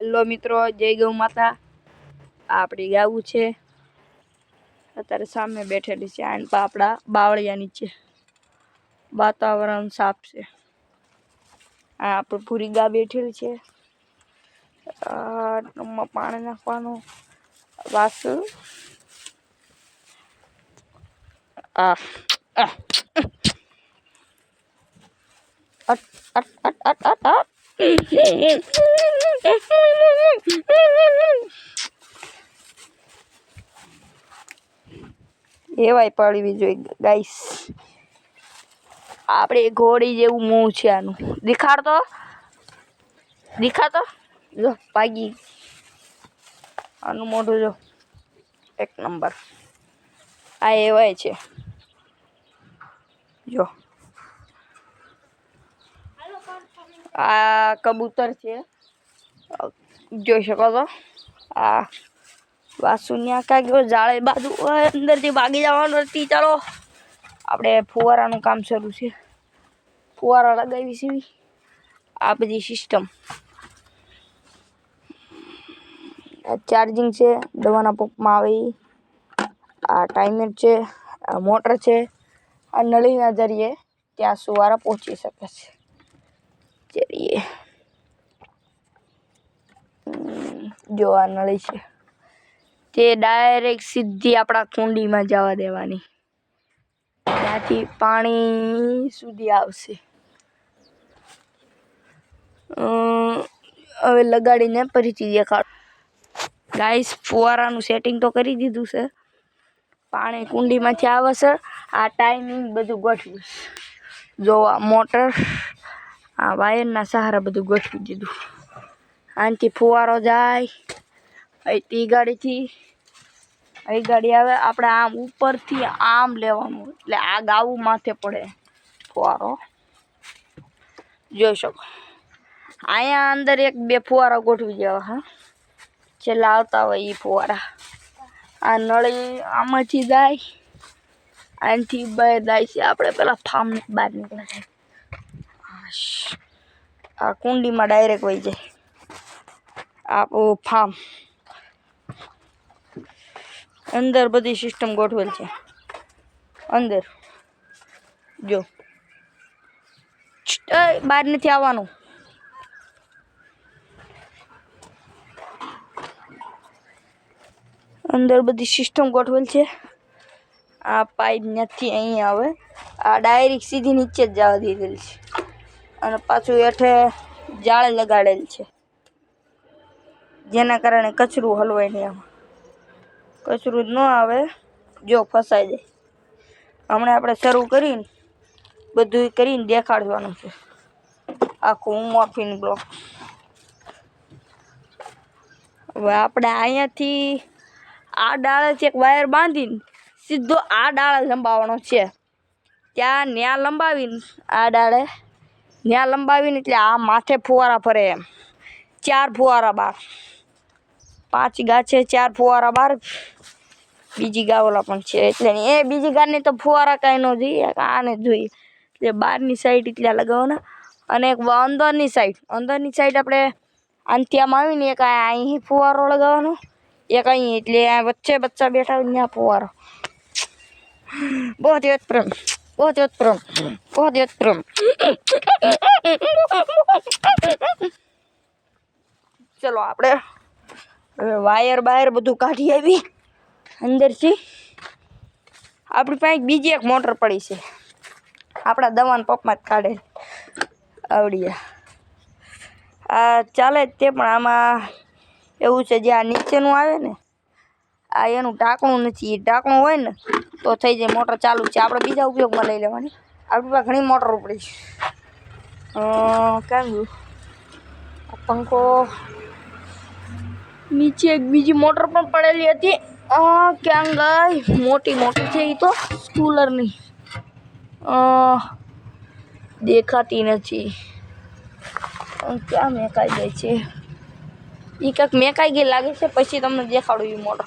Hello મિત્રો, જય ગૌ માતા. આપણી ગાવું છે અત્યારે સામે બેઠેલી છે આન આપણા બાવળિયા નીચે. વાતાવરણ સાફ છે. આ આપણે પૂરી ગા બેઠેલી છે. પાણી નાખવાનું વાસુ એવાય પડવી જોઈએ ગાઈસ. આપણે ઘોડી જેવું મોં છે આનું. દેખાડતો જો ભાગી આનું મોઢું જો એક નંબર. આ એવાય છે જો. આ કબૂતર છે જોઈ શકો છો. આ વાસુન્યા કા ગયો જાળે બાજુ અંદરથી ભાગી જવાનું નથી. ચાલો આપણે ફુવારાનું કામ શરૂ છે. ફુવારા લગાવી છે આ બધી સિસ્ટમ. ચાર્જિંગ છે, દવાના પંપમાં આવે. આ ટાઈમર છે, આ મોટર છે. આ નળીના જરીએ ત્યાં સુવારા પહોંચી શકે છે. જરીએ જો આ નળી છે તે ડાયરેક્ટ સીધી આપણા કુંડીમાં જવા દેવાની. ત્યાંથી પાણી સુધી આવશે. હવે લગાડીને ફરીથી દેખાડ ગાઈસ. ફુવારાનું સેટિંગ તો કરી દીધું છે. પાણી કુંડીમાંથી આવે છે. આ ટાઈમિંગ બધું ગોઠવ્યું. જો આ મોટર આ વાયરના સહારા બધું ગોઠવી દીધું. આનાથી ફુવારો જાય અહીંથી ગાડીથી અહીં ગાડી આવે. આપણે આમ ઉપરથી આમ લેવાનું એટલે આ ગાવું માથે પડે ફુવારો. જોઈ શકો અહીંયા અંદર એક બે ફુવારા ગોઠવી દેવા. હા, છેલ્લા આવતા હોય એ ફુવારા. આ નળી આમાંથી જાય, આનાથી બહાર જાય છે. આપણે પેલા ફાર્મ બહાર નીકળે છે. આ કુંડીમાં ડાયરેક્ટ વહી જાય. આ ફાર્મ અંદર બધી સિસ્ટમ ગોઠવેલ છે. અંદર જો બહાર નથી આવવાનું. અંદર બધી સિસ્ટમ ગોઠવેલ છે. આ પાઇપ નથી અહીં આવે. આ ડાયરેક્ટ સીધી નીચે જ જવા દીધેલ છે. અને પાછું હેઠે જાળે લગાડેલ છે જેના કારણે કચરું હલવાય નહીં. આમાં કચરું જ ન આવે. જો ફસાઈ જાય. હમણાં આપણે શરૂ કરીને બધું કરીને દેખાડવાનું છે. આખું મોર્ફિન બ્લોક. હવે આપણે અહીંયાથી આ ડાળેથી એક વાયર બાંધીને સીધો આ ડાળે લંબાવવાનો છે. ત્યાં લંબાવીને આ ડાળે લંબાવીને એટલે આ માથે ફુવારા ફરે એમ. 4 ફુવારા બહાર. 5 ગા છે, 4 ફુવારા બહાર. બીજી ગાવલા પણ છે એટલે એ બીજી ગાની તો ફુવારા કાંઈ ન જોઈએ. આને જોઈએ એટલે બહારની સાઈડ એટલે લગાવવાના. અને એક અંદરની સાઈડ આપણે આનથી આમ આવીને એક અહીં ફુવારો લગાવવાનો. એક અહીં એટલે વચ્ચે બચ્ચા બેઠા હોય ત્યાં ફુવારો. બહુ જ પ્રેમ. ચલો આપણે હવે વાયર બધું કાઢી આવી અંદરથી. આપણી પાસે બીજી એક મોટર પડી છે. આપણા દવાના પંપમાં જ કાઢે આવડીએ. આ ચાલે જ તે પણ આમાં એવું છે જે આ નીચેનું આવે ને આ એનું ઢાંકણું નથી. એ ઢાંકણું હોય ને તો થઈ જાય. મોટર ચાલુ છે. આપણે બીજા ઉપયોગમાં લઈ લેવાની. આપણી પાસે ઘણી મોટરો પડી છે. કેમ પંખો નીચે એક બીજી મોટર પણ પડેલી હતી. ક્યાં ગઈ? મોટી મોટર છે એ તો કુલરની. દેખાતી નથી. ક્યાં મેકાઈ ગઈ છે? એ કંઈક મેકાઈ ગઈ લાગે છે. પછી તમને દેખાડું એ મોટર.